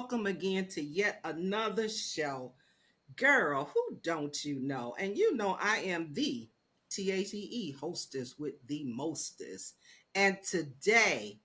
welcome again to yet another show. Girl, who don't you know? And you know I am the TATE hostess with the mostest. And today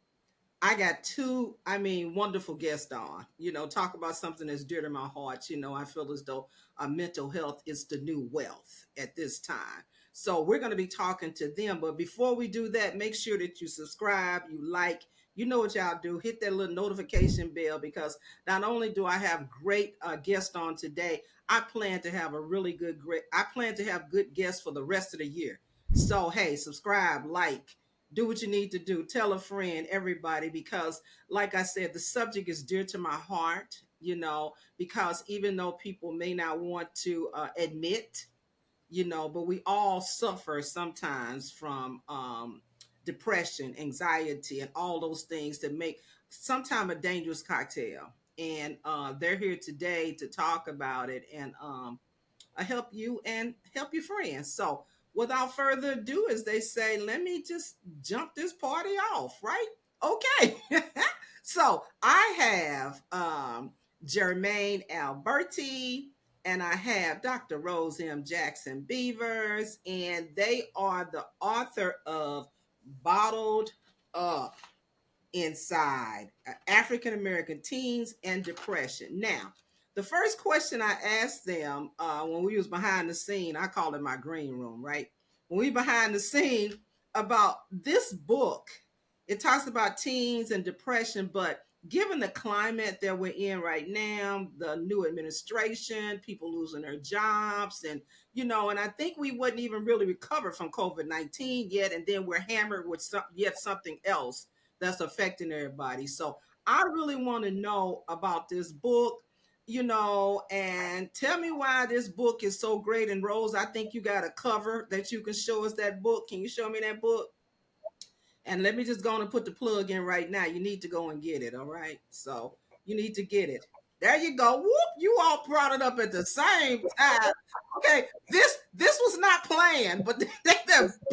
I got two, wonderful guests on. Talk about something that's dear to my heart. I feel as though mental health is the new wealth at this time. So we're going to be talking to them. But before we do that, make sure that you subscribe, you like, you know what y'all do. Hit that little notification bell because not only do I have great guests on today, I plan to have I plan to have good guests for the rest of the year. So, hey, subscribe, like, do what you need to do. Tell a friend, everybody, because like I said, the subject is dear to my heart, because even though people may not want to admit, but we all suffer sometimes from depression, anxiety, and all those things that make sometimes a dangerous cocktail. And they're here today to talk about it and help you and help your friends. So, without further ado, as they say, let me just jump this party off, right? Okay. So, I have Jermine Alberty and I have Dr. Rose M Jackson-Beevers, and they are the author of Bottled Up Inside African American Teens and Depression. Now, the first question I asked them when we was behind the scene, I call it my green room, right? When we behind the scene about this book, it talks about teens and depression, but given the climate that we're in right now, the new administration, people losing their jobs, and and I think we wouldn't even really recover from COVID-19 yet, and then we're hammered with yet something else that's affecting everybody. So I really want to know about this book, and tell me why this book is so great. And Rose, I think you got a cover that you can show us that book. Can you show me that book? And let me just go on and put the plug in right now. You need to go and get it. All right. So you need to get it. There you go. Whoop! You all brought it up at the same time. Okay, this was not planned, but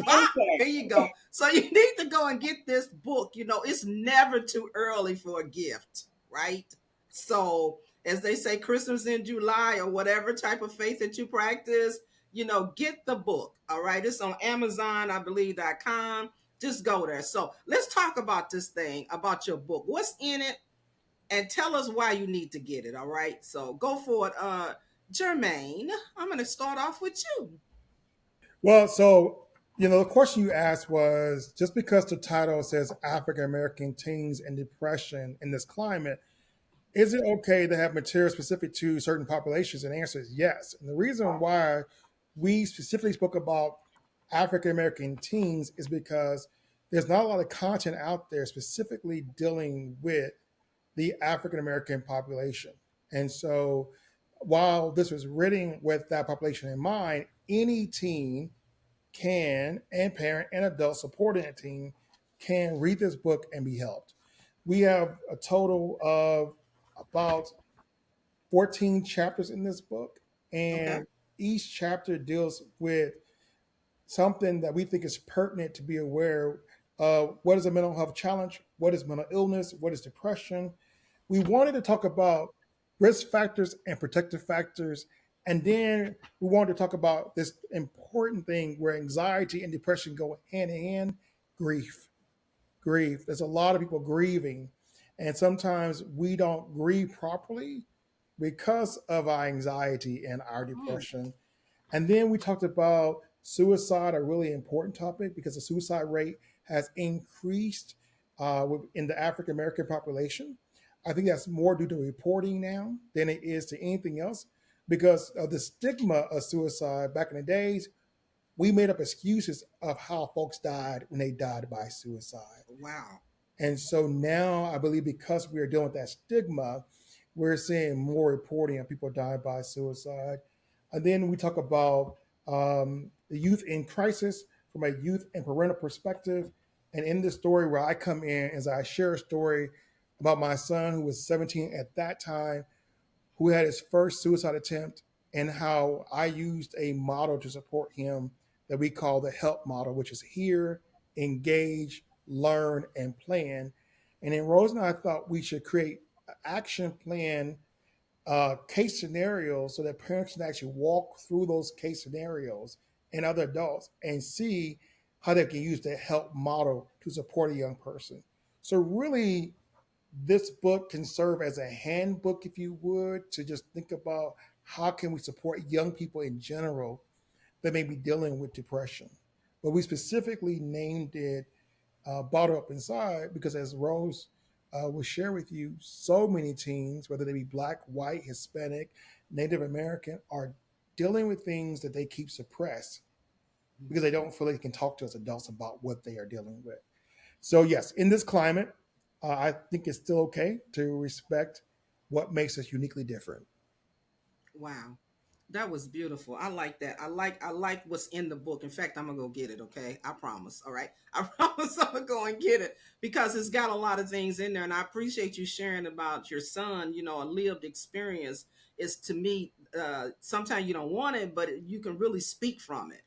pop. Okay. There you go. So you need to go and get this book. It's never too early for a gift, right? So as they say, Christmas in July or whatever type of faith that you practice, get the book. All right, it's on Amazon, I believe.com. Just go there. So let's talk about this thing, about your book. What's in it? And tell us why you need to get it. All right. So go for it. Jermaine, I'm gonna start off with you. Well, the question you asked was just because the title says African American teens and depression in this climate, is it okay to have material specific to certain populations? And the answer is yes. And the reason why we specifically spoke about African American teens is because there's not a lot of content out there specifically dealing with the African American population. And so while this was written with that population in mind, any teen can, and parent and adult supporting a teen can read this book and be helped. We have a total of about 14 chapters in this book, Okay. and each chapter deals with something that we think is pertinent to be aware of. What is a mental health challenge? What is mental illness? What is depression? We wanted to talk about risk factors and protective factors. And then we wanted to talk about this important thing where anxiety and depression go hand in hand, grief. Grief. There's a lot of people grieving. And sometimes we don't grieve properly because of our anxiety and our Mm, depression. And then we talked about suicide, a really important topic because the suicide rate has increased in the African American population. I think that's more due to reporting now than it is to anything else because of the stigma of suicide. Back in the days, we made up excuses of how folks died when they died by suicide. wow. And so now I believe because we are dealing with that stigma, we're seeing more reporting of people dying by suicide. And then we talk about the youth in crisis from a youth and parental perspective. And in this story where I come in, as I share a story about my son who was 17 at that time, who had his first suicide attempt, and how I used a model to support him that we call the HELP model, which is hear, engage, learn, and plan. And then Rose and I thought we should create action plan case scenarios so that parents can actually walk through those case scenarios and other adults and see how they can use the help model to support a young person. So really, this book can serve as a handbook, if you would, to just think about how can we support young people in general that may be dealing with depression. But we specifically named it Bottle Up Inside because, as Rose will share with you, so many teens, whether they be Black, white, Hispanic, Native American, are dealing with things that they keep suppressed because they don't feel they can talk to us adults about what they are dealing with. So, yes, in this climate, I think it's still okay to respect what makes us uniquely different. Wow. That was beautiful. I like that. I like what's in the book. In fact, I'm gonna go get it, okay? I promise. All right. I promise I'm gonna go and get it because it's got a lot of things in there. And I appreciate you sharing about your son, a lived experience is to me, sometimes you don't want it, but you can really speak from it.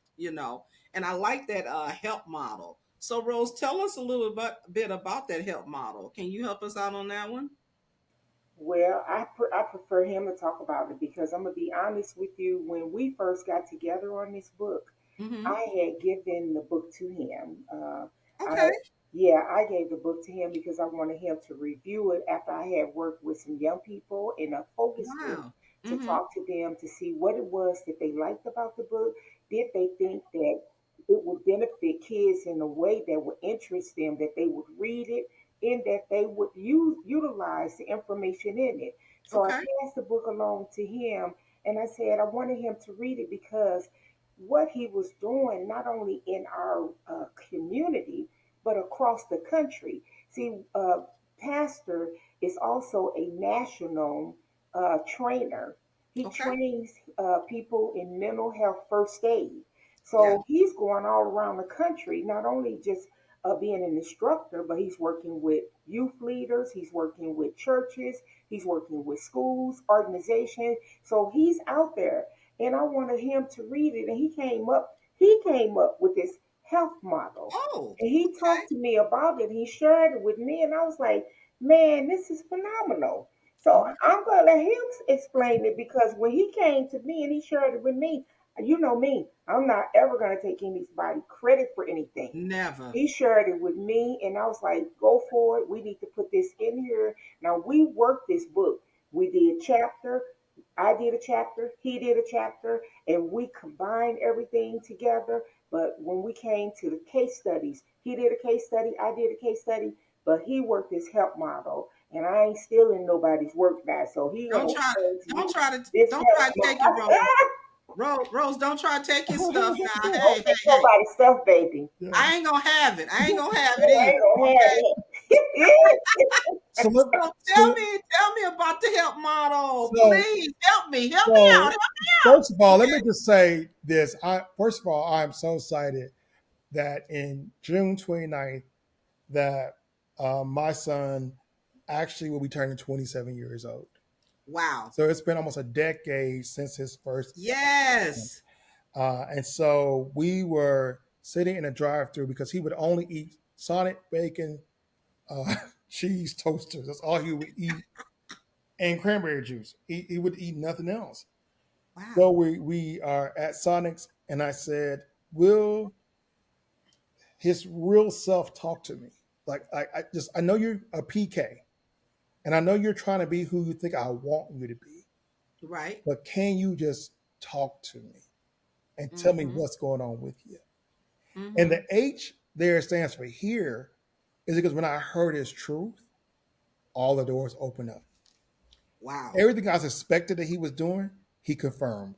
And I like that help model. So Rose, tell us a little bit about that help model. Can you help us out on that one? Well, I prefer him to talk about it because I'm gonna be honest with you. When we first got together on this book, Mm-hmm. I had given the book to him. I Okay. Yeah, I gave the book to him because I wanted him to review it after I had worked with some young people in a focus group Wow. to Mm-hmm. talk to them to see what it was that they liked about the book. Did they think that it would benefit kids in a way that would interest them, that they would read it, and that they would utilize the information in it. So I Okay. passed the book along to him and I said I wanted him to read it because what he was doing, not only in our community, but across the country. See, Pastor is also a national trainer. He Okay. trains people in mental health first aid. Yeah. So he's going all around the country, not only just being an instructor, but he's working with youth leaders, he's working with churches, he's working with schools, organizations. So he's out there, and I wanted him to read it. And he came up with this health model, Oh, and he okay. talked to me about it. He shared it with me, and I was like, man, this is phenomenal. So Okay. I'm gonna let him explain it because when he came to me and he shared it with me, you know me, I'm not ever gonna take anybody credit for anything. Never. He shared it with me, and I was like, go for it. We need to put this in here. Now, we worked this book. We did chapter. I did a chapter. He did a chapter, and we combined everything together. But when we came to the case studies, he did a case study. I did a case study. But he worked this help model, and I ain't stealing nobody's work now. So he Don't gonna try. explain to Don't you try to. this Don't help try to take it, Rose. model. Rose, don't try to take his stuff now. Don't Hey, hey, take hey. nobody's stuff, baby. Yeah. I ain't gonna have it. I ain't gonna have it I either. ain't gonna have Okay. it. So let So tell so me, tell me about the help model, so please. Help me. Help me out. so Help me first of all, out. let Okay. me just say this. I first of all, I'm so excited that in June 29th that my son actually will be turning 27 years old. Wow. So it's been almost a decade since his first. Yes. And so we were sitting in a drive-through because he would only eat Sonic bacon, uh, cheese toasters. That's all he would eat, and cranberry juice. He would eat nothing else. So Wow. we are at Sonic's, and I said, "Will his real self talk to me? Like I know you're a PK, and I know you're trying to be who you think I want you to be, Right. but can you just talk to me and tell me Mm-hmm. what's going on with you?" And Mm-hmm. the H there stands for here, is because when I heard his truth, all the doors opened up. Wow. Everything I suspected that he was doing, he confirmed.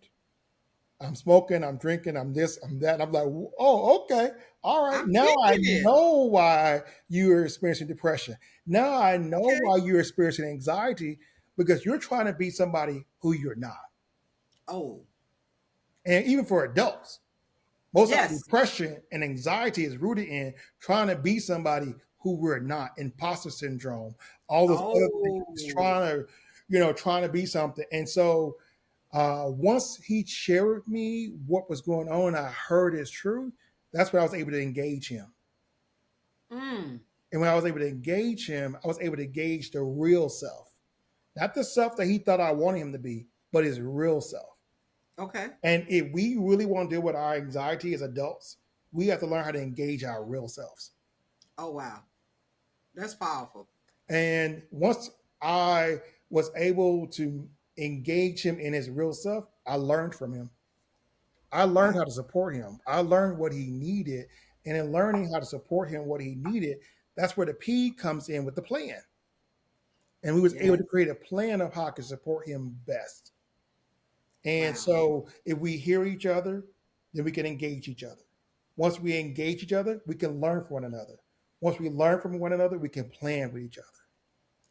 I'm smoking, I'm drinking, I'm this, I'm that. And I'm like, oh, okay. All right. I'm Now I kicking it. know why you're experiencing depression. Now I know Okay. why you're experiencing anxiety because you're trying to be somebody who you're not. Oh, And even for adults, most of our yes. depression and anxiety is rooted in trying to be somebody who we're not, imposter syndrome, all those other things, Oh, trying to be something. And so once he shared with me what was going on, I heard his truth. That's when I was able to engage him. mm, And when I was able to engage him, I was able to gauge the real self. not the self that he thought I wanted him to be, but his real self. Okay. And if we really want to deal with our anxiety as adults, we have to learn how to engage our real selves. Oh wow. That's powerful. And once I was able to engage him in his real self, I learned from him. I learned Wow. how to support him. I learned what he needed. And in learning how to support him, what he needed, that's where the P comes in with the plan. And we was able Yes. to create a plan of how I could support him best. And Wow. so if we hear each other, then we can engage each other. Once we engage each other, we can learn from one another. Once we learn from one another, we can plan with each other.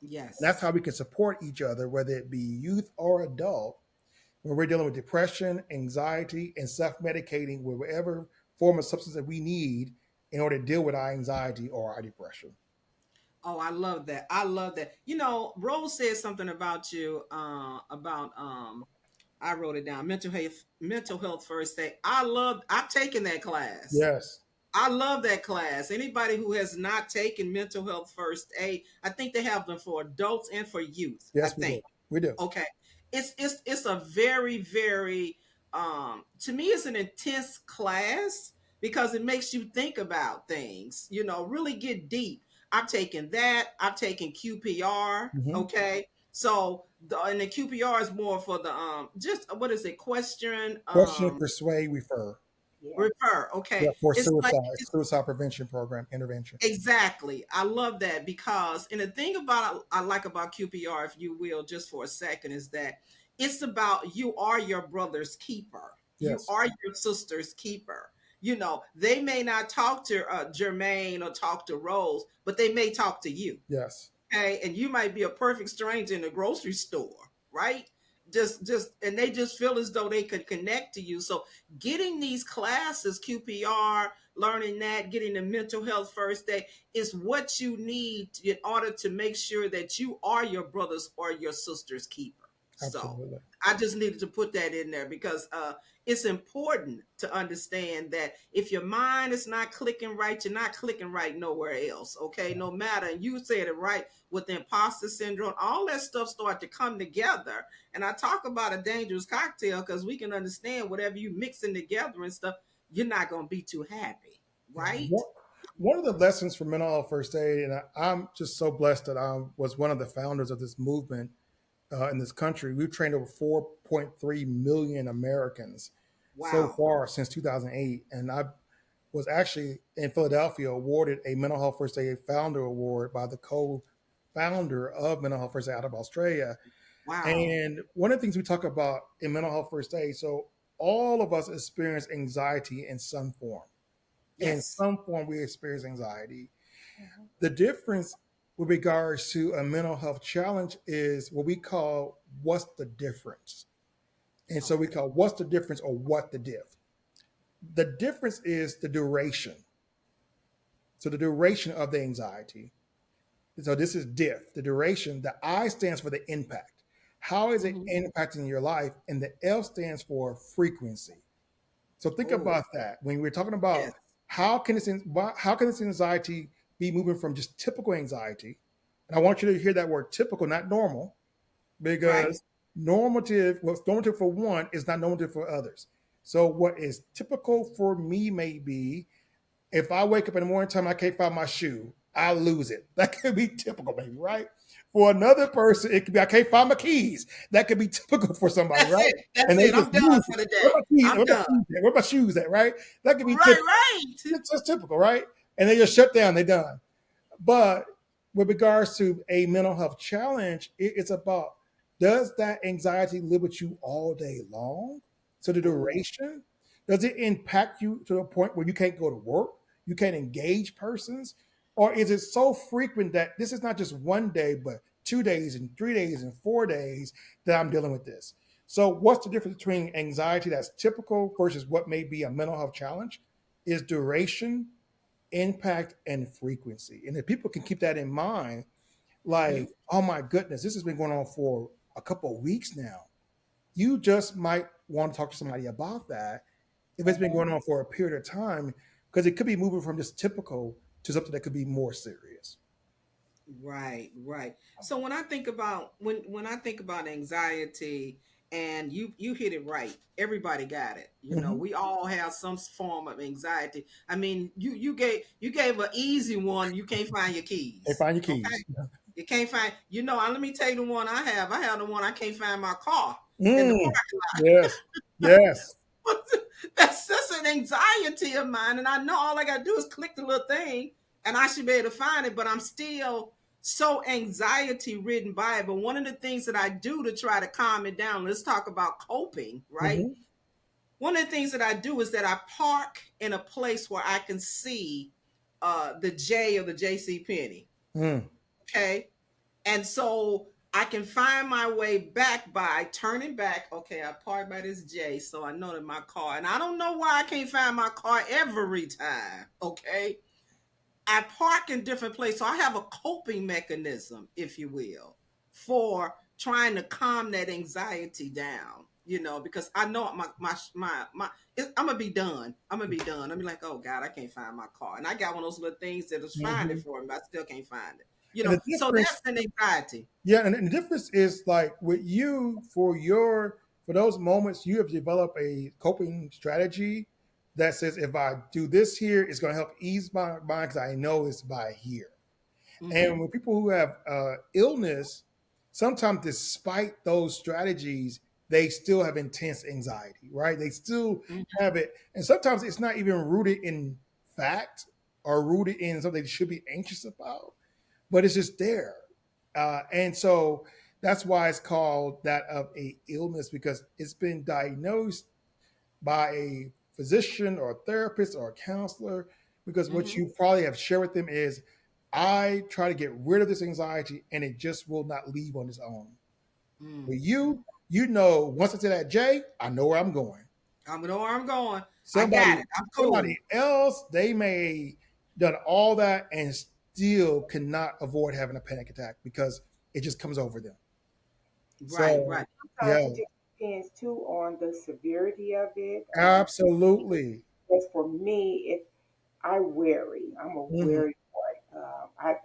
And that's Yes. how we can support each other, whether it be youth or adult, when we're dealing with depression, anxiety, and self-medicating with whatever form of substance that we need in order to deal with our anxiety or our depression. Oh, I love that. I love that. Rose said something about you, about I wrote it down. Mental health first aid. I've taken that class. Yes. I love that class. Anybody who has not taken mental health first aid, I think they have them for adults and for youth. I Yes, we do. think. We do. Okay. It's a very, very to me it's an intense class because it makes you think about things, really get deep. I've taken that. I've taken QPR. Mm-hmm. Okay. So and the QPR is more for the just what is it? Question Question, persuade, refer. Yeah. refer. Yeah, Okay. for It's like suicide, suicide prevention program intervention. exactly. I love that because, and the thing about I like about QPR, if you will, just for a second, is that it's about you are your brother's keeper. You Yes. are your sister's keeper. They may not talk to Jermaine or talk to Rose, but they may talk to you. Yes. Okay, and you might be a perfect stranger in a grocery store, right? And they just feel as though they could connect to you. So getting these classes, QPR, learning that, getting the mental health first aid is what you need in order to make sure that you are your brother's or your sister's keeper. So Absolutely. I just needed to put that in there because it's important to understand that if your mind is not clicking right, you're not clicking right nowhere else. Okay, no matter. And you said it right with the imposter syndrome, all that stuff start to come together. And I talk about a dangerous cocktail because we can understand whatever you mixing together and stuff, you're not going to be too happy, Yeah. right? One of the lessons for mental health first aid, and I'm just so blessed that I was one of the founders of this movement in this country. We've trained over 4.3 million Americans so Wow. far since 2008. And I was actually in Philadelphia awarded a mental health first aid founder award by the co-founder of mental health first aid out of Australia. Wow. And one of the things we talk about in mental health first aid, so all of us experience anxiety in some form. In Yes. some form, we experience anxiety. Mhm. The difference with regards to a mental health challenge is what we call what's the difference. And so we Okay. call what's the difference or what the diff. The difference is the duration. So the duration of the anxiety. So this is diff, the duration. The I stands for the impact. How is it Mm-hmm. impacting your life? And the F stands for frequency. So think Oh, about that when we're talking about yes. how can this anxiety be moving from just typical anxiety, and I want you to hear that word typical, not normal, Right. because normative, what's normative for one is not normative for others. So what is typical for me may be if I wake up in the morning time I can't find my shoe, I lose it. That could be typical, maybe, right? For another person, it could be I can't find my keys. That could be typical for somebody, That's right? it. That's And they it. just I'm done lose it. for the Where day. my keys? I'm Where my done. keys at? Where my shoes at? Right? That could be Right, typical. right. It's just typical, right? And they just shut down. They're done. But with regards to a mental health challenge, it's about does that anxiety live with you all day long? So the Oh, duration, does it impact you to the point where you can't go to work? You can't engage persons? Or is it so frequent that this is not just one day, but 2 days and 3 days and 4 days that I'm dealing with this? So, what's the difference between anxiety that's typical versus what may be a mental health challenge? Is duration, impact, and frequency. And if people can keep that in mind, mm-hmm. like, oh my goodness, this has been going on for a couple of weeks now. You just might want to talk to somebody about that if it's been Mhm. going on for a period of time, because it could be moving from just typical to something that could be more serious. Right, right. So when I think about anxiety, and you hit it right. Everybody got it. You know, Hmm. we all have some form of anxiety. I mean, you gave an easy one. You can't find your Hey, keys. find your Okay, keys. you can't find. Let me tell you the one I have. I have the one I can't find my car in the Mm, parking yes, yes. lot. That's an anxiety of mine, and I know all I gotta do is click the little thing, and I should be able to find it. But I'm still so anxiety ridden by it. But one of the things that I do to try to calm it down, let's talk about coping, right? Hmm. One of the things that I do is that I park in a place where I can see the J or the JC Penney. Mm, Okay. And so I can find my way back by turning back. Okay, I parked by this J, so I know that my car, and I don't know why I can't find my car every time. Okay. I park in different places. So I have a coping mechanism, if you will, for trying to calm that anxiety down, because I know I'm gonna be done. I'm gonna be done. I'm be like, oh God, I can't find my car. And I got one of those little things that is finding hmm. for me, but I still can't find it. And the So difference, that's an anxiety. yeah, and the difference is like with you for those moments you have developed a coping strategy that says if I do this here, it's going to help ease my mind because I know it's by here. Mm-hmm. And with people who have illness, sometimes despite those strategies, they still have intense anxiety, right? They still Mm-hmm. have it. And sometimes it's not even rooted in fact or rooted in something they should be anxious about, but it's just there. And so that's why it's called that of a illness because it's been diagnosed by a physician or a therapist or a counselor because what Mm-hmm. you probably have shared with them is I try to get rid of this anxiety and it just will not leave on its own. Mm-hmm. With you, you know, once I say that J, I know where I'm going. I know where I'm going. I got Somebody it. I'm somebody cool. else, they may done all that and still cannot avoid having a panic attack because it just comes over them. Right, So right. Sometimes yeah, it just depends too on the severity of it. absolutely. As for me, if I worry, I'm a Hmm. worry part.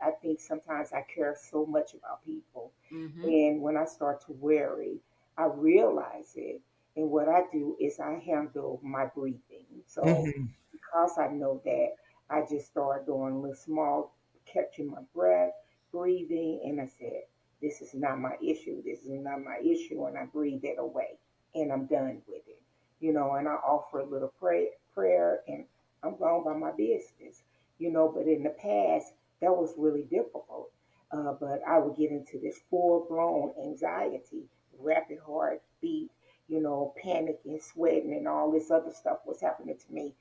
I think sometimes I care so much about people, Mm-hmm. and when I start to worry, I realize it. And what I do is I handle my breathing. So Hmm. because I know that, I just start doing a little small, catching my breath, breathing, and I said, "This is not my issue. This is not my issue," and I breathe it away, and I'm done with it. And I offer a little prayer, and I'm going by my business. But in the past, that was really difficult. But I would get into this full blown anxiety, rapid heartbeat, panicking, sweating, and all this other stuff was happening to me.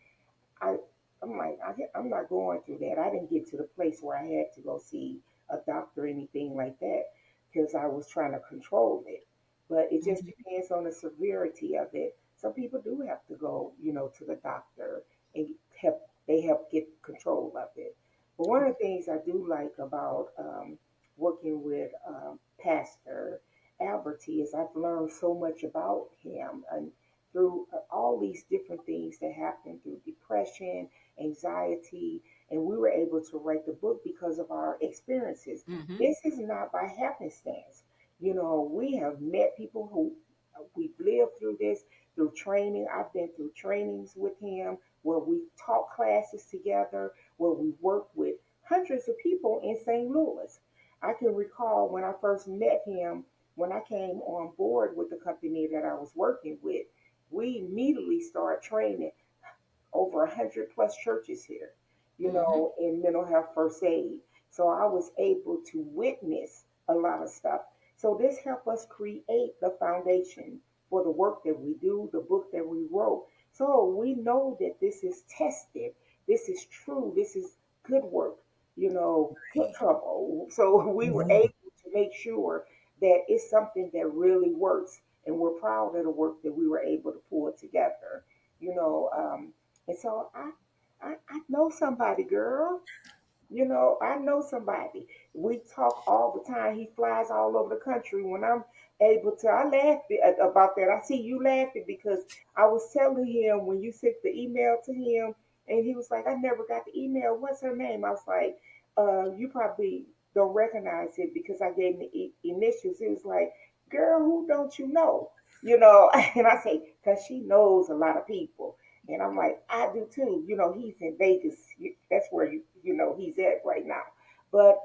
I, I'm like, I'm not going through that. I didn't get to the place where I had to go see a doctor or anything like that because I was trying to control it. But it just Mm-hmm. depends on the severity of it. Some people do have to go, to the doctor and help get control of it. But one of the things I do like about working with Pastor Alberty is I've learned so much about him and through all these different things that happen through depression, anxiety, and we were able to write the book because of our experiences. Mm-hmm. This is not by happenstance. We have met people who we've lived through this through training. I've been through trainings with him where we taught classes together, where we worked with hundreds of people in St. Louis. I can recall when I first met him, when I came on board with the company that I was working with, we immediately started training over 100 plus churches here, Mm-hmm. in mental health first aid. So I was able to witness a lot of stuff. So this helped us create the foundation for the work that we do, the book that we wrote. So we know that this is tested, this is true, this is good work, good trouble. So we were Hmm. able to make sure that it's something that really works. And we're proud of the work that we were able to pull together, you know. And so I know somebody, girl. I know somebody. We talk all the time. He flies all over the country. When I'm able to, I laugh about that. I see you laughing because I was telling him when you sent the email to him, and he was like, "I never got the email. What's her name?" I was like, "You probably don't recognize it because I gave the initials. It was like, girl, who don't you know? You know, and I say, because she knows a lot of people. And I'm like, I do too. You know, he's in Vegas. That's where you know he's at right now. But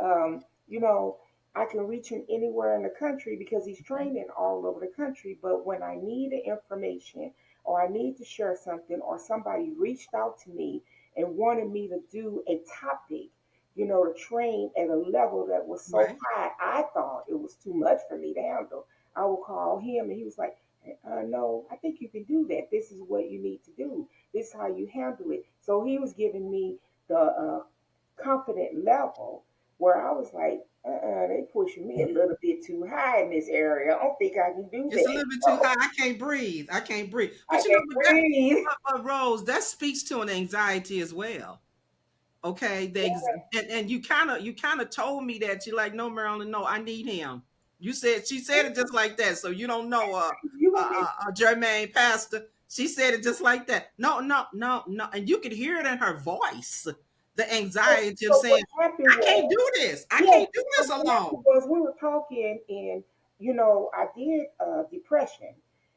you know, I can reach him anywhere in the country because he's training all over the country. But when I need the information or I need to share something or somebody reached out to me and wanted me to do a topic, you know, to train at a level that was so Right. high, I thought it was too much for me to handle. I would call him and he was like, no, I think you can do that. This is what you need to do. This is how you handle it. So he was giving me the confident level where I was like, they pushing me a little bit too high in this area. I don't think I can do It's a that. little bit too So high. I can't breathe. I can't breathe. I But you know, can't breathe. Rose, that speaks to an anxiety as well. Okay, and you kind of told me that you're like, no, Marilyn, no, I need him. She said it just like that. So you don't know, You gonna be Jermaine Pastor. She said it just like that. No, no, no, no, and you could hear it in her voice, the anxiety of so what saying, happened I can't was do this. I yes, can't do so this what happened alone. was we were talking and you know, I did depression.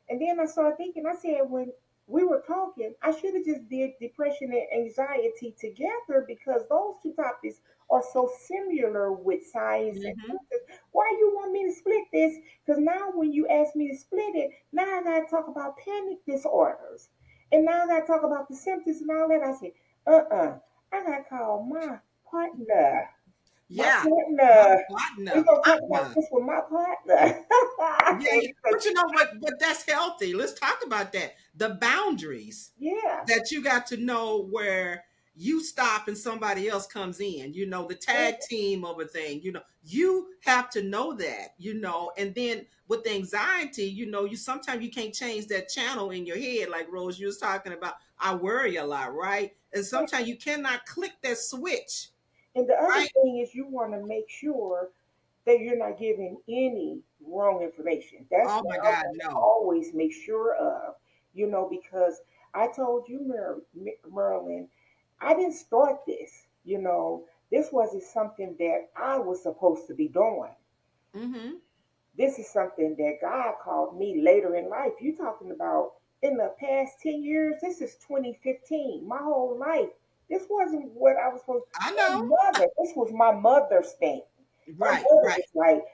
And then I started thinking, I said when we were talking, I should have just did depression and anxiety together because those two topics are so similar with science and Hmm. physics. Why you want me to split this? Because now when you ask me to split it, now I gotta talk about panic disorders. And now I gotta talk about the symptoms and all that. I said, I gotta call my partner. My Yeah, my partner. We're partner, gonna talk about partner. this with my partner. Yeah, yeah. But you know what? But that's healthy. Let's talk about that. The boundaries Yeah. that you got to know where you stop and somebody else comes in. You know, the tag team of a thing. You know, you have to know that. You know, and then with the anxiety, you know, you sometimes you can't change that channel in your head, like Rose you was talking about. I worry a lot, right? And sometimes you cannot click that switch, And the other right? thing is you want to make sure that you're not giving any wrong information. That's Oh what my I God, want to no. always make sure of, you know, because I told you, Merlin, I didn't start this, you know, this wasn't something that I was supposed to be doing. Mm-hmm. This is something that God called me later in life. You talking about in the past 10 years, this is 2015. My whole life. This wasn't what I was supposed I my know. mother, this was my mother's thing. My Right, mother right. was like,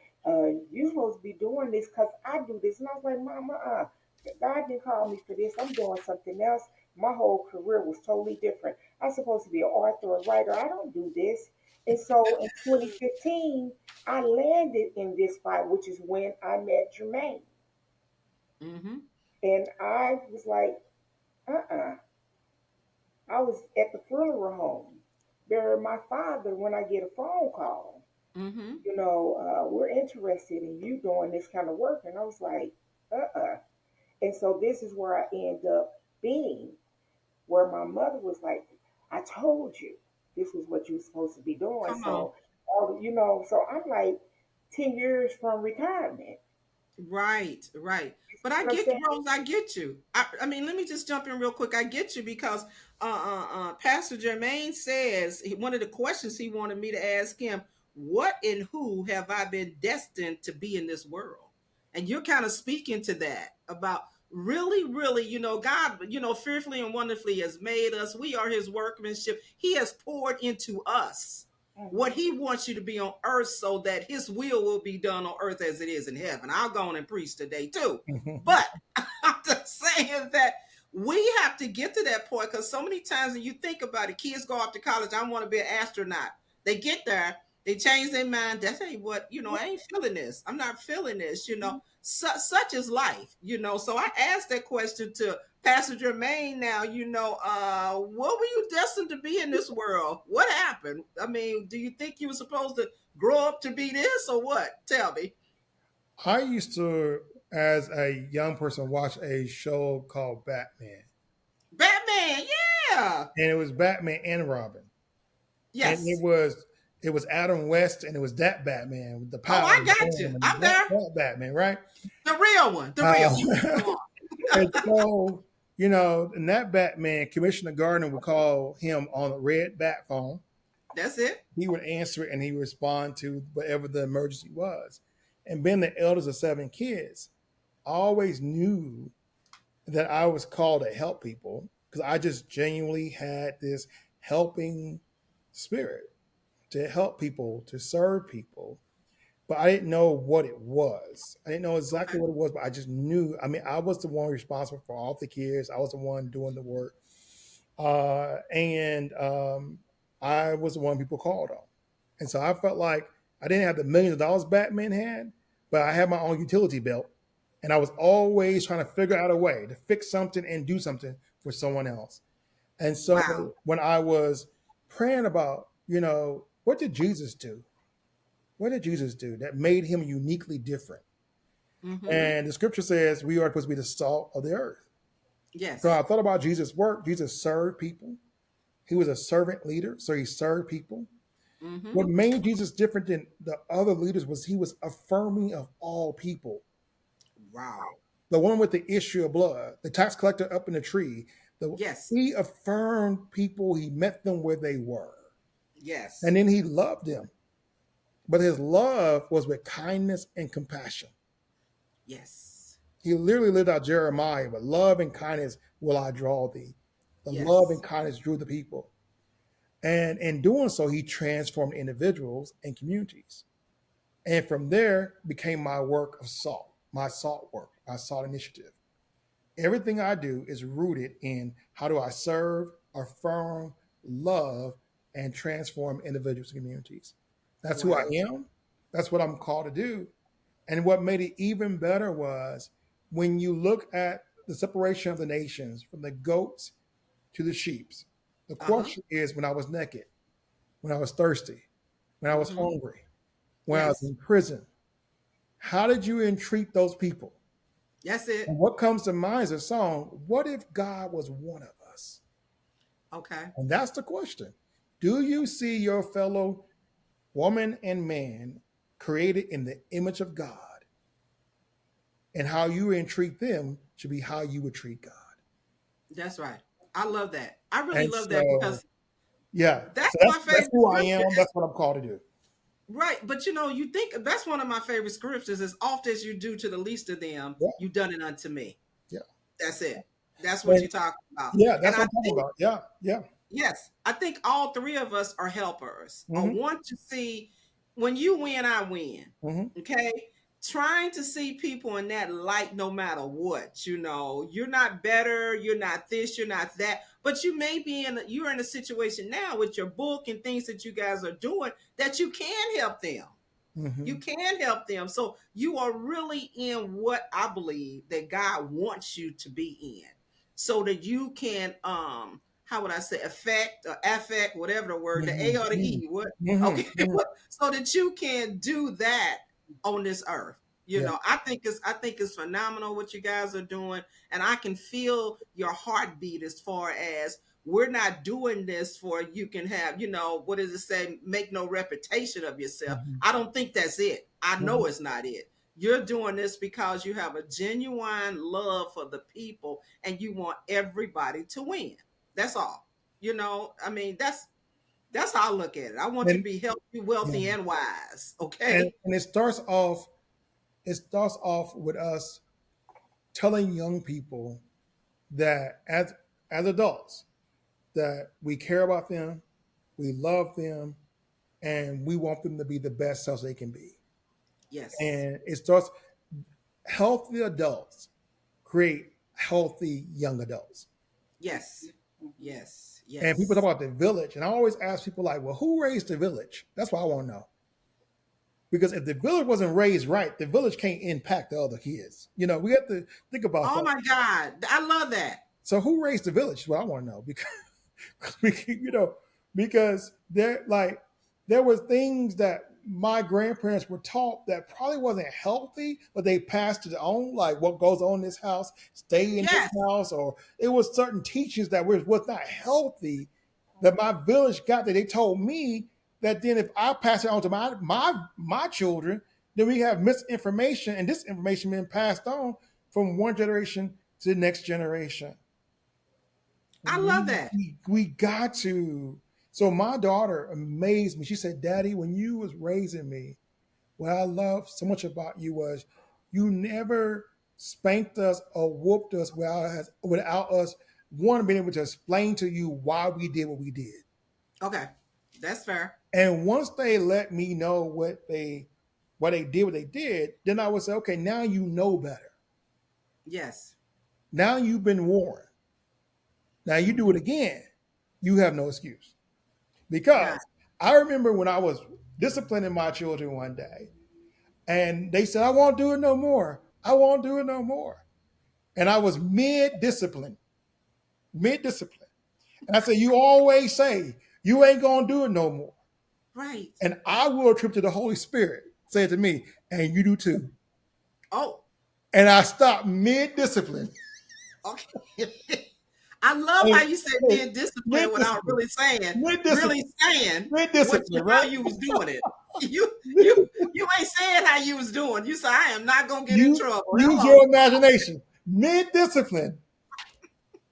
you supposed to be doing this because I do this. And I was like, Mama, God didn't call me for this. I'm doing something else. My whole career was totally different. I'm supposed to be an author, a writer. I don't do this. And so in 2015, I landed in this spot, which is when I met Jermaine. Mm-hmm. And I was like, uh-uh. I was at the funeral home burying my father when I get a phone call. Mm-hmm. You know, we're interested in you doing this kind of work. And I was like, uh-uh. And so this is where I end up being, where my mother was like, I told you this was what you were supposed to be doing. Come on. So, you know, so I'm like 10 years from retirement. Right, right. You But see I what I'm get saying? you, Rose. I get you. I mean, let me just jump in real quick. I get you because Pastor Jermaine says one of the questions he wanted me to ask him: what and who have I been destined to be in this world? And you're kind of speaking to that about really, really, you know, God, you know, fearfully and wonderfully has made us. We are His workmanship. He has poured into us what Hmm. he wants you to be on earth so that his will be done on earth as it is in heaven. I'll go on and preach today too. But I'm just saying that we have to get to that point because so many times when you think about it, kids go off to college, I want to be an astronaut. They get there, they change their mind. That ain't what, you know, I ain't feeling this. I'm not feeling this, you know. Such is life, you know. So I asked that question to Pastor Jermaine now, you know, what were you destined to be in this world? What happened? I mean, do you think you were supposed to grow up to be this or what? Tell me. I used to, as a young person, watch a show called Batman, Batman, yeah. and it was Batman and Robin, and Yes. it was Adam West, and it was that Batman with the Oh, power, I the got you. boom, and I'm there. that Batman, right? The real one. The real one. Uh, Come on. and so, you know, in that Batman, Commissioner Gardner would call him on a red bat phone, That's it. He would answer it and he would respond to whatever the emergency was. And being the eldest of 7 kids, I always knew that I was called to help people because I just genuinely had this helping spirit to help people, to serve people. But I didn't know what it was. I didn't know exactly Okay. what it was, but I just knew. I mean, I was the one responsible for all the kids. I was the one doing the work. And I was the one people called on. And so I felt like I didn't have the millions of dollars Batman had, but I had my own utility belt. And I was always trying to figure out a way to fix something and do something for someone else. And so Wow. when I was praying about, what did Jesus do? What did Jesus do that made him uniquely different? Mm-hmm. And the scripture says we are supposed to be the salt of the earth. So Yes. I thought about Jesus' work. Jesus served people. He was a servant leader, so he served people. Mm-hmm. What made Jesus different than the other leaders was he was affirming of all people. Wow. The one with the issue of blood, the tax collector up in the tree, Yes. he affirmed people. He met them where they were, and Yes. then he loved them. But his love was with kindness and compassion. Yes. He literally lived out Jeremiah, but love and kindness will I draw thee. The love and Yes. kindness drew the people. And in doing so, he transformed individuals and communities. And from there became my work of salt, my salt work, my salt initiative. Everything I do is rooted in how do I serve, affirm, love, and transform individuals and communities. That's who I Wow. am. That's what I'm called to do. And what made it even better was when you look at the separation of the nations from the goats to the sheeps. The Uh-huh. question is when I was naked, when I was thirsty, when I was Mm-hmm. hungry, when I was Yes. in prison, how did you entreat those people? That's And it. what comes to mind is a song, What If God Was One of Us? Okay. And that's the question. Do you see your fellow woman and man created in the image of God? And how you entreat them should be how you would treat God. That's right. I love that. I really And love that so, because yeah, that's so my that's favorite who I scripture. am. That's what I'm called to do. Right. But you think that's one of my favorite scriptures. As oft as you do to the least of them, Yeah, you done it unto me. yeah, That's it. That's what and you're talking about. yeah. And That's what I I'm talking think, about. Yeah, yeah. yes, I think all three of us are helpers. I Hmm. want to see when you win, I win. Hmm. Okay. Trying to see people in that light no matter what. You're not better, you're not this, you're not that, but you may be you're in a situation now with your book and things that you guys are doing that you can help them. You Hmm. can help them. So you are really in what I believe that God wants you to be in. So that you can how would I say affect, whatever the word, the A Hmm. or the E, what Hmm. okay, Hmm. so that you can do that on this earth. Yeah. I think it's phenomenal what you guys are doing. And I can feel your heartbeat as far as we're not doing this for you can have, what does it say? Make no reputation of yourself. Hmm. I don't think that's it. I know Hmm. it's not it. You're doing this because you have a genuine love for the people and you want everybody to win. That's all. I mean, that's how I look at it. I want you to And be healthy, yeah. wealthy, and wise. And Okay. it starts off. It starts off with us telling young people that as adults that we care about them, we love them, and we want them to be the best selves they can be. Yes. And it starts healthy adults create healthy young adults. Yes. Yes. And people talk Yes. about the village, and I always ask people like, "Well, who raised the village?" That's what I want to know. Because if the village wasn't raised right, the village can't impact the other kids. We have to think about Oh that. my God. I love that. So who raised the village? Is what I want to know because because there was things that my grandparents were taught that probably wasn't healthy, but they passed it on, like what goes on in this house, stay in this Yes. house, or it was certain teachings that was not healthy that my village got that they told me that then if I pass it on to my children, then we have misinformation and disinformation being passed on from one generation to the next generation. I love that. We got to So my daughter amazed me. She said, Daddy, when you was raising me, what I loved so much about you was you never spanked us or whooped us without us one being able to explain to you why we did what we did. Okay. That's fair. And once they let me know what they did, then I would say, okay, now you know better. Yes. Now you've been warned. Now you do Hmm. it again, you have no excuse. Because Got I remember when I was disciplining my children one day, and they said, I won't do it no more. I won't do it no more. And I was mid discipline. And I said, you always say you ain't gonna do it no more. right. And I will attribute to the Holy Spirit, say it to me, and you do too. Oh, And I stopped mid discipline. okay. I love how you said being Mid disciplined without discipline. Mid really discipline. saying Mid what discipline, how right? you was doing it. You ain't saying how you was doing. You say I am not gonna get in You trouble. use Hello. your imagination. Mid discipline.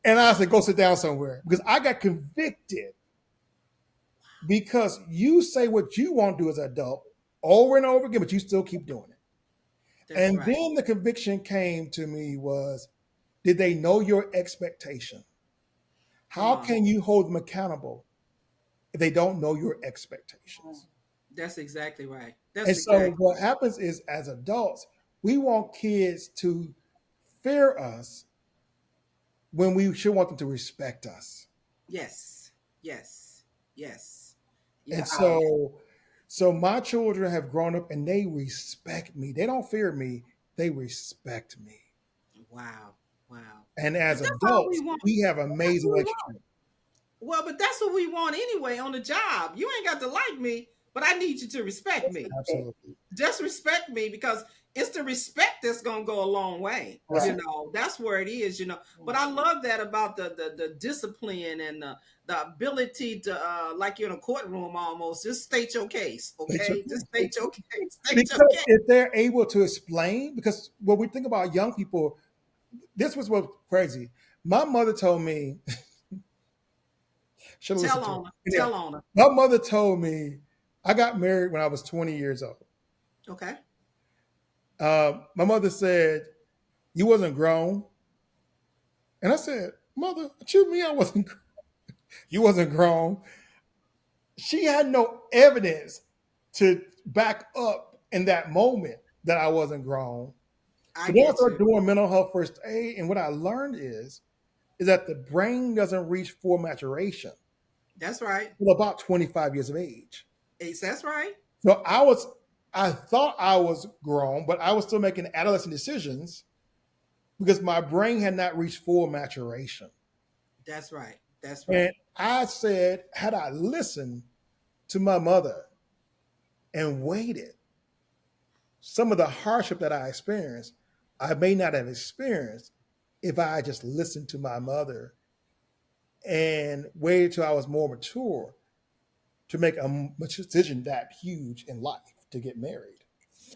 And I said, go sit down somewhere. Because I got convicted because you say what you want to do as an adult over and over again, but you still keep doing it. That's And right. then the conviction came to me was, did they know your expectation? Come How on. can you hold them accountable if they don't know your Mm. expectations? That's exactly right. That's And so exactly what happens is as adults, we want kids to fear us when we should want them to respect us. yes. Yes. Yes. And Yeah. I so my children have grown up and they respect me. They don't fear me, they respect me. Wow. Wow. And But as that's all we adults, want. we have That's amazing what we want. relationships. Well, but that's what we want anyway on the job. You ain't got to like me, but I need you to respect me. disrespect. Absolutely. Just respect me because it's the respect that's gonna go a long way. That's Right. That's where it is. But I love that about the discipline and the ability to like you're in a courtroom almost. Just state your case, okay? Just it. state your case. State your Because case. if they're able to explain, because when we think about young people, this was what's crazy. My mother told me, should have listened Tell to her. on her. Yeah. Tell on her. My mother told me I got married when I was 20 years old. Okay. My mother said, you wasn't grown. And I said, Mother, what you mean I wasn't you wasn't grown? She had no evidence to back up in that moment that I wasn't grown. I But then I get started you. doing mental health first aid, and what I learned is that the brain doesn't reach full maturation That's right. until about 25 years of age. Ace, that's right. So I thought I was grown, but I was still making adolescent decisions because my brain had not reached full maturation. That's right. That's And right. I said, had I listened to my mother and waited, some of the hardship that I experienced, I may not have experienced if I had just listened to my mother and waited till I was more mature to make a decision that huge in life to get married.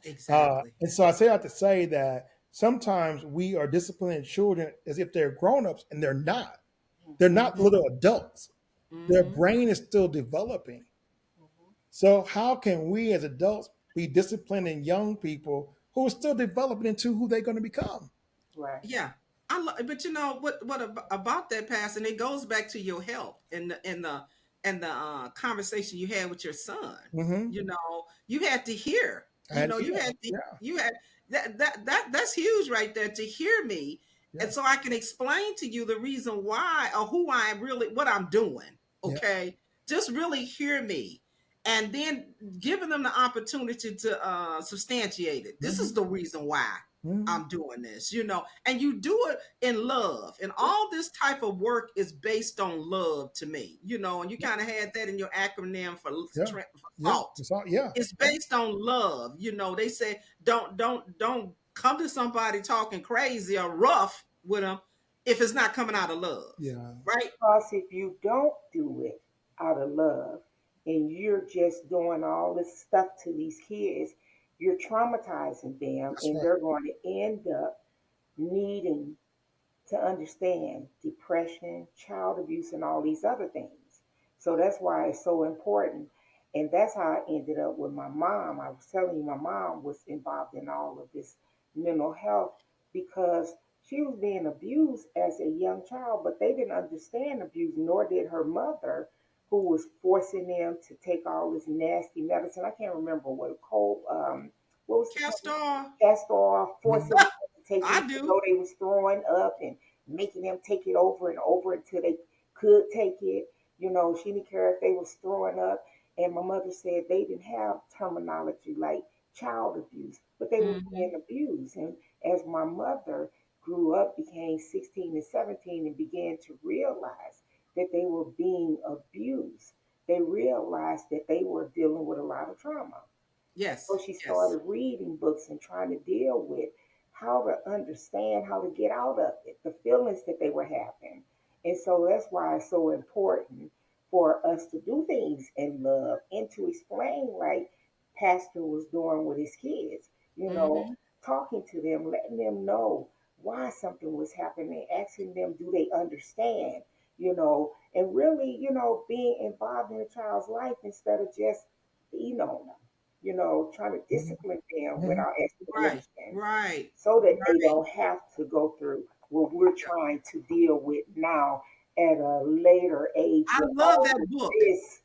Exactly. And so I say that to say that sometimes we are disciplining children as if they're grown-ups and they're not. They're not Mm-hmm. little adults. Their Mm-hmm. brain is still developing. So how can we as adults be disciplining young people who are still developing into who they're going to become? Right. Yeah. But about that pass, and it goes back to your health and the conversation you had with your son. Mm-hmm. You had to hear. I had, You yeah, had to yeah, you had that's huge right there to hear me, yeah, and so I can explain to you the reason why or who I really what I'm doing. yeah. Okay, just really hear me, and then giving them the opportunity to substantiate it. This is Mm-hmm. the reason why Mm-hmm. I'm doing this, and you do it in love. And all this type of work is based on love to me, and you kind of had that in your acronym Yeah, for yeah. thought. It's all, yeah, It's yeah, based on love. They say don't come to somebody talking crazy or rough with them if it's not coming out of love, yeah. right? Because if you don't do it out of love and you're just doing all this stuff to these kids, you're traumatizing them That's and right. they're going to end up needing to understand depression, child abuse, and all these other things. So that's why it's so important. And that's how I ended up with my mom. I was telling you, my mom was involved in all of this mental health because she was being abused as a young child, but they didn't understand abuse, nor did her mother, who was forcing them to take all this nasty medicine. I can't remember what cold, what was the Castor. cast off, forcing them Mhm. to take it, I even do. though they was throwing up and making them take it over and over until they could take it. You know, she didn't care if they was throwing up. And my mother said they didn't have terminology like child abuse, but they were Hmm. being abused. And as my mother grew up, became 16 and 17, and began to realize that they were being abused, they realized that they were dealing with a lot of trauma. So Yes, she yes. started reading books and trying to deal with how to understand how to get out of it, the feelings that they were having. And so that's why it's so important for us to do things in love and to explain, like Pastor was doing with his kids, you know, Hmm. talking to them, letting them know why something was happening, asking them, do they understand, and really, being involved in a child's life instead of just being on them, trying to discipline them Mhm. without Right, explanation right, so that they right. don't have to go through what we're trying to deal with now at a later age I with love all that of book. this,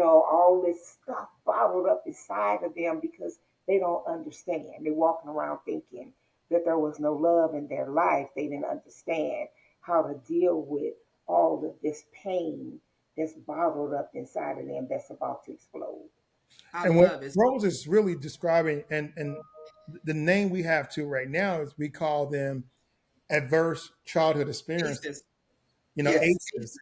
all this stuff bottled up inside of them because they don't understand. They're walking around thinking that there was no love in their life. They didn't understand how to deal with all of this pain that's bottled up inside of them that's about to explode. I And what love it. So, Rose is really describing, and the name we have to right now is we call them adverse childhood experiences. aces. You know, Yes, ACEs. aces.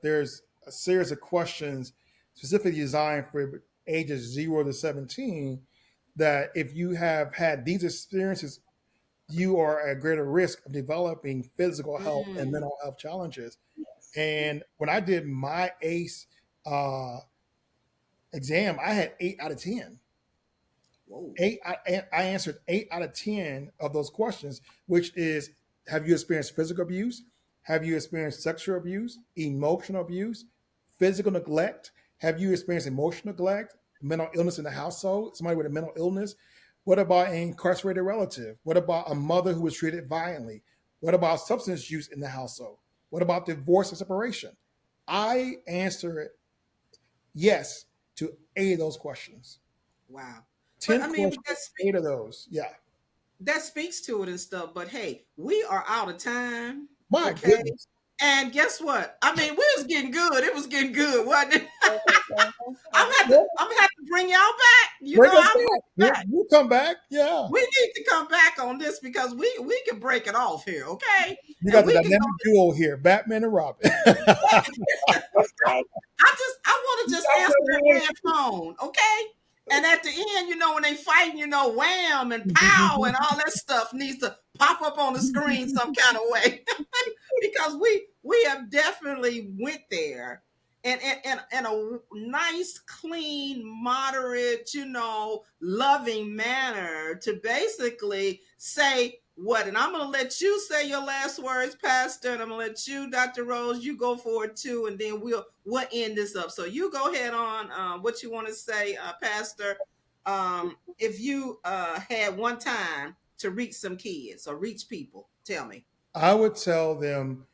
There's a series of questions specifically designed for ages 0 to 17 that if you have had these experiences, you are at greater risk of developing physical health and Mm. mental health challenges. Yes. And when I did my ACE uh, exam, I had 8 out of 10. Whoa. I answered 8 out of 10 of those questions, which is, have you experienced physical abuse? Have you experienced sexual abuse, emotional abuse, physical neglect? Have you experienced emotional neglect, mental illness in the household, somebody with a mental illness? What about an incarcerated relative? What about a mother who was treated violently? What about substance use in the household? What about divorce and separation? I answered yes to 8 of those questions. Wow. But 10 I mean, questions, 8 of those. Yeah. that speaks to it and stuff. But hey, we are out of time. My Okay. goodness. And guess what? I mean, we was getting good. It was getting good, wasn't it? Well, I'm gonna have to bring y'all back. bring us I'll bring back. you back. We'll come back. Yeah. We need to come back on this because we can break it off here, okay? We And got the we can go. dynamic duo here, Batman and Robin. That's right. I want to You just got answer your that hands. damn phone, okay? And at the end, when they fighting, wham and pow and all that stuff needs to pop up on the screen some kind of way. Because we have definitely went there and a nice, clean, moderate, loving manner to basically say what. And I'm gonna let you say your last words, Pastor, and I'm gonna let you, Dr. Rose, you go for it too, and then we'll end this up. So you go ahead on what you want to say, Pastor. If you had one time to reach some kids or reach people, tell me. I would tell them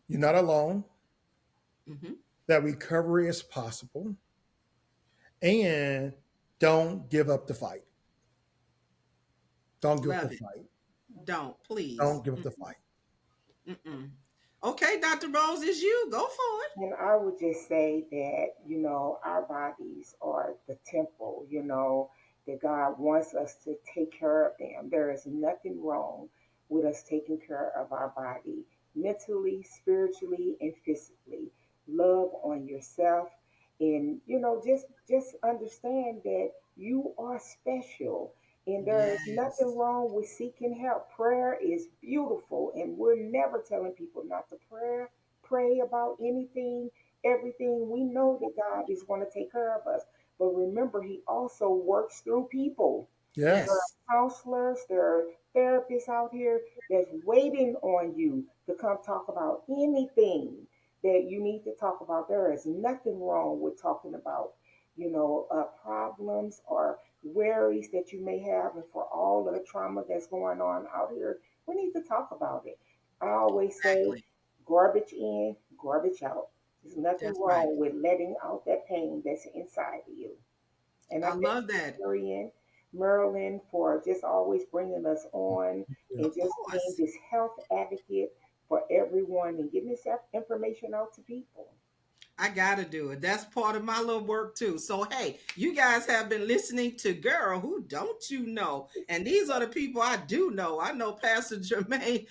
you're not alone, Hmm. that recovery is possible, and don't give up the fight. Don't give up the Love it. fight. Don't, please. Don't give up the fight. Mm-mm. Okay, Dr. Rose, is you. Go for it. And I would just say that, our bodies are the temple, that God wants us to take care of them. There is nothing wrong with us taking care of our body mentally, spiritually, and physically. Love on yourself and just understand that you are special. And there is Yes. nothing wrong with seeking help. Prayer is beautiful, and we're never telling people not to pray about anything, everything. We know that God is going to take care of us. But remember, He also works through people. There are Yes. counselors, there are therapists out here that's waiting on you to come talk about anything that you need to talk about. There is nothing wrong with talking about, problems or worries that you may have, and for all of the trauma that's going on out here, we need to talk about it. I always say, Exactly. garbage in, garbage out. There's nothing That's right. wrong with letting out that pain that's inside of you. And I I thank love that. you, Marilyn, for just always bringing us on Yeah. and Of just being course. this health advocate for everyone and getting this information out to people. I got to do it. That's part of my little work too. So, hey, you guys have been listening to Girl, Who Don't You Know? And these are the people I do know. I know Pastor Jermaine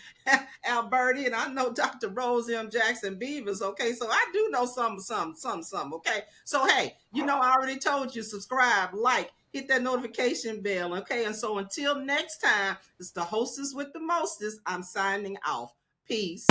Alberty and I know Dr. Rose M Jackson-Beavers. Okay. So I do know some. Okay. So, hey, I already told you subscribe, like, hit that notification bell. Okay. And so until next time, it's the hostess with the mostest. I'm signing off. Peace.